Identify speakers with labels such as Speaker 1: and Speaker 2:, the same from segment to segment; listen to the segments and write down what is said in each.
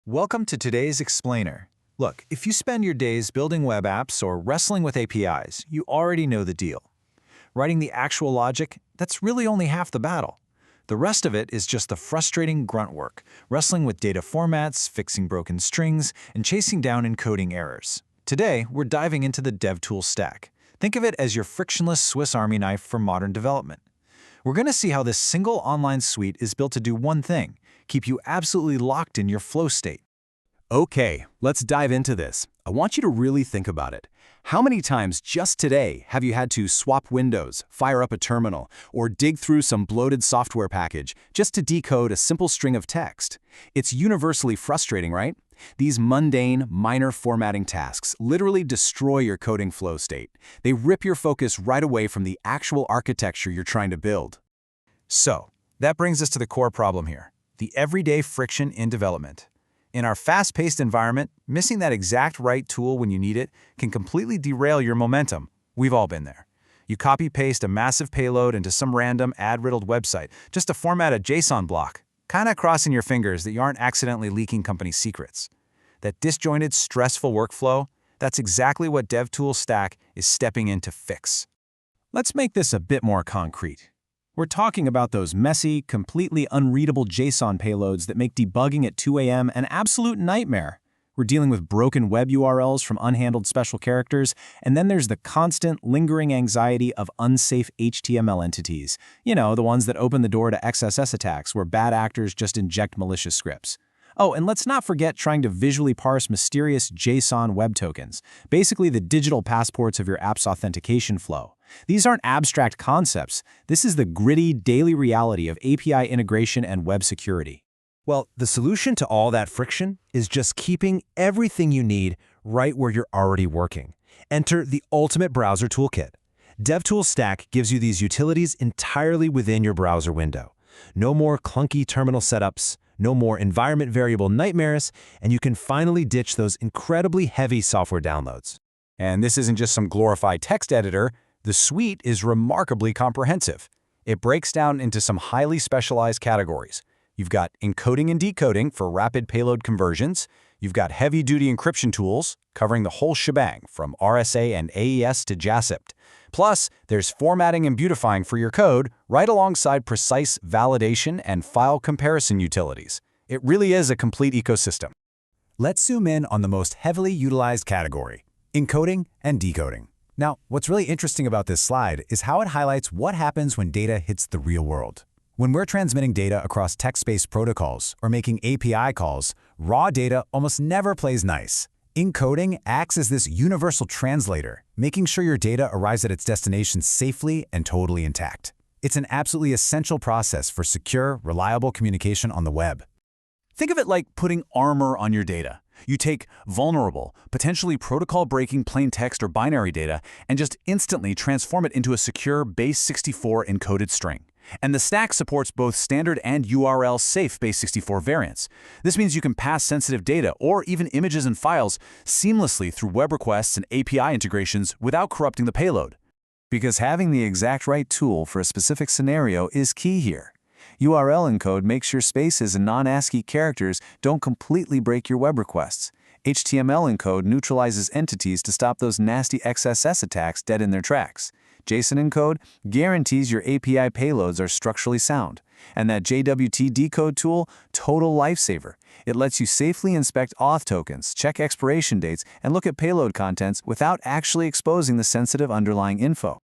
Speaker 1: Welcome to today's Explainer. Look, if you spend your days building web apps or wrestling with APIs, you already know the deal. Writing the actual logic, that's really only half the battle. The rest of it is just the frustrating grunt work, wrestling with data formats, fixing broken strings, and chasing down encoding errors. Today, we're diving into the DevToolsStack. Think of it as your frictionless Swiss Army knife for modern development. We're going to see how this single online suite is built to do one thing: keep you absolutely locked in your flow state.
Speaker 2: Okay, let's dive into this. I want you to really think about it. How many times just today have you had to swap windows, fire up a terminal, or dig through some bloated software package just to decode a simple string of text? It's universally frustrating, right? These mundane, minor formatting tasks literally destroy your coding flow state. They rip your focus right away from the actual architecture you're trying to build.
Speaker 1: So, that brings us to the core problem here: the everyday friction in development. In our fast-paced environment, missing that exact right tool when you need it can completely derail your momentum. We've all been there. You copy-paste a massive payload into some random ad-riddled website just to format a JSON block, kinda crossing your fingers that you aren't accidentally leaking company secrets. That disjointed, stressful workflow, that's exactly what DevToolsStack is stepping in to fix.
Speaker 2: Let's make this a bit more concrete. We're talking about those messy, completely unreadable JSON payloads that make debugging at 2 a.m. an absolute nightmare. We're dealing with broken web URLs from unhandled special characters, and then there's the constant, lingering anxiety of unsafe HTML entities. You know, the ones that open the door to XSS attacks where bad actors just inject malicious scripts. Oh, and let's not forget trying to visually parse mysterious JSON web tokens, basically the digital passports of your app's authentication flow. These aren't abstract concepts. This is the gritty, daily reality of API integration and web security.
Speaker 3: Well, the solution to all that friction is just keeping everything you need right where you're already working. Enter the ultimate browser toolkit. DevToolsStack gives you these utilities entirely within your browser window. No more clunky terminal setups, no more environment variable nightmares, and you can finally ditch those incredibly heavy software downloads.
Speaker 1: And this isn't just some glorified text editor. The suite is remarkably comprehensive. It breaks down into some highly specialized categories. You've got encoding and decoding for rapid payload conversions. You've got heavy-duty encryption tools covering the whole shebang from RSA and AES to JSON. Plus, there's formatting and beautifying for your code right alongside precise validation and file comparison utilities. It really is a complete ecosystem.
Speaker 3: Let's zoom in on the most heavily utilized category: encoding and decoding. Now, what's really interesting about this slide is how it highlights what happens when data hits the real world. When we're transmitting data across text-based protocols or making API calls, raw data almost never plays nice. Encoding acts as this universal translator, making sure your data arrives at its destination safely and totally intact. It's an absolutely essential process for secure, reliable communication on the web.
Speaker 2: Think of it like putting armor on your data. You take vulnerable, potentially protocol-breaking plain text or binary data and just instantly transform it into a secure base64 encoded string. And the stack supports both standard and URL-safe base64 variants. This means you can pass sensitive data or even images and files seamlessly through web requests and API integrations without corrupting the payload.
Speaker 1: Because having the exact right tool for a specific scenario is key here. URL encode makes sure spaces and non-ASCII characters don't completely break your web requests. HTML encode neutralizes entities to stop those nasty XSS attacks dead in their tracks. JSON encode guarantees your API payloads are structurally sound. And that JWT decode tool, total lifesaver. It lets you safely inspect auth tokens, check expiration dates, and look at payload contents without actually exposing the sensitive underlying info.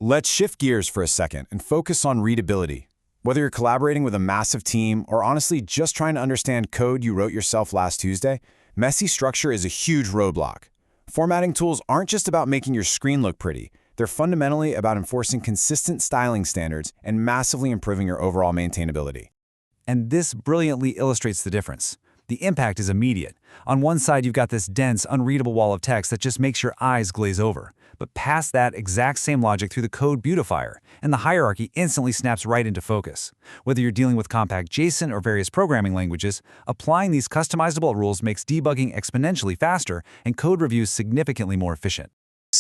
Speaker 3: Let's shift gears for a second and focus on readability. Whether you're collaborating with a massive team or honestly just trying to understand code you wrote yourself last Tuesday, messy structure is a huge roadblock. Formatting tools aren't just about making your screen look pretty. They're fundamentally about enforcing consistent styling standards and massively improving your overall maintainability.
Speaker 1: And this brilliantly illustrates the difference. The impact is immediate. On one side, you've got this dense, unreadable wall of text that just makes your eyes glaze over. But pass that exact same logic through the code beautifier, and the hierarchy instantly snaps right into focus. Whether you're dealing with compact JSON or various programming languages, applying these customizable rules makes debugging exponentially faster and code reviews significantly more efficient.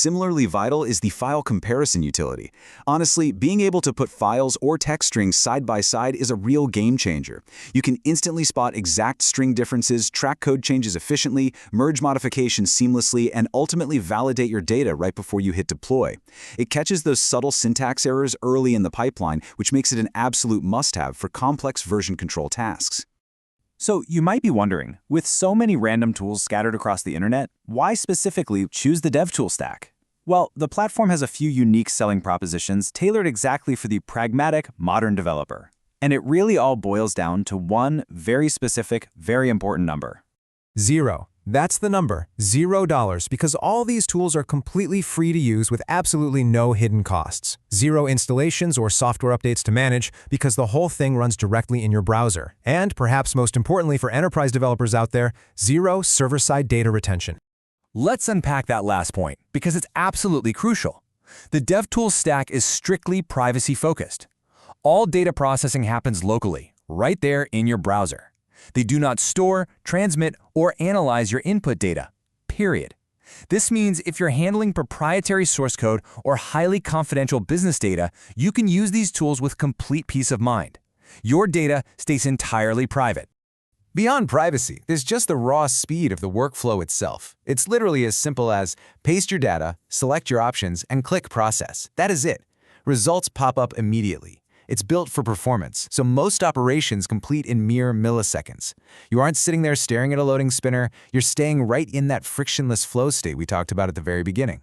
Speaker 1: similarly vital is the file comparison utility. Honestly, being able to put files or text strings side by side is a real game changer. You can instantly spot exact string differences, track code changes efficiently, merge modifications seamlessly, and ultimately validate your data right before you hit deploy. It catches those subtle syntax errors early in the pipeline, which makes it an absolute must-have for complex version control tasks.
Speaker 2: So you might be wondering, with so many random tools scattered across the internet, why specifically choose the DevToolsStack? Well, the platform has a few unique selling propositions tailored exactly for the pragmatic, modern developer. And it really all boils down to one very specific, very important number.
Speaker 3: 0. That's the number, $0, because all these tools are completely free to use with absolutely no hidden costs. 0 installations or software updates to manage because the whole thing runs directly in your browser. And perhaps most importantly for enterprise developers out there, 0 server-side data retention.
Speaker 4: Let's unpack that last point because it's absolutely crucial. The DevToolsStack is strictly privacy-focused. All data processing happens locally, right there in your browser. They do not store, transmit, or analyze your input data, period. This means if you're handling proprietary source code or highly confidential business data, you can use these tools with complete peace of mind. Your data stays entirely private.
Speaker 3: Beyond privacy, there's just the raw speed of the workflow itself. It's literally as simple as paste your data, select your options, and click Process. That is it. Results pop up immediately. It's built for performance, so most operations complete in mere milliseconds. You aren't sitting there staring at a loading spinner, you're staying right in that frictionless flow state we talked about at the very beginning.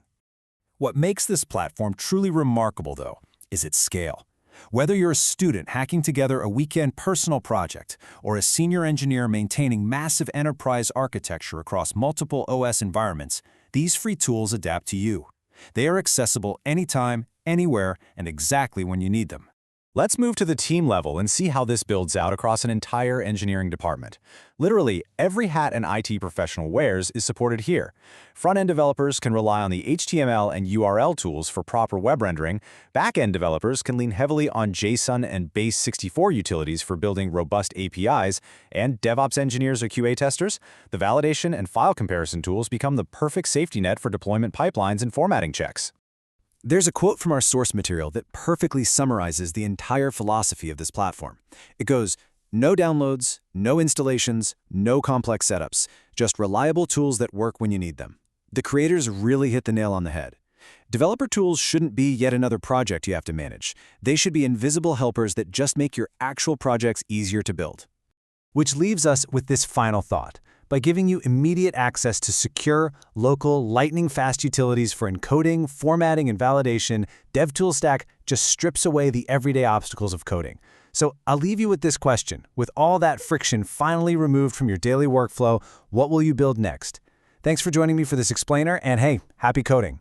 Speaker 4: What makes this platform truly remarkable, though, is its scale. Whether you're a student hacking together a weekend personal project or a senior engineer maintaining massive enterprise architecture across multiple OS environments, these free tools adapt to you. They are accessible anytime, anywhere, and exactly when you need them.
Speaker 2: Let's move to the team level and see how this builds out across an entire engineering department. Literally, every hat an IT professional wears is supported here. Front-end developers can rely on the HTML and URL tools for proper web rendering. Back-end developers can lean heavily on JSON and base64 utilities for building robust APIs. And DevOps engineers or QA testers, the validation and file comparison tools become the perfect safety net for deployment pipelines and formatting checks.
Speaker 4: There's a quote from our source material that perfectly summarizes the entire philosophy of this platform. It goes, "No downloads, no installations, no complex setups, just reliable tools that work when you need them." The creators really hit the nail on the head. Developer tools shouldn't be yet another project you have to manage. They should be invisible helpers that just make your actual projects easier to build.
Speaker 2: Which leaves us with this final thought. By giving you immediate access to secure, local, lightning-fast utilities for encoding, formatting, and validation, DevToolsStack just strips away the everyday obstacles of coding. So I'll leave you with this question. With all that friction finally removed from your daily workflow, what will you build next? Thanks for joining me for this explainer, and hey, happy coding!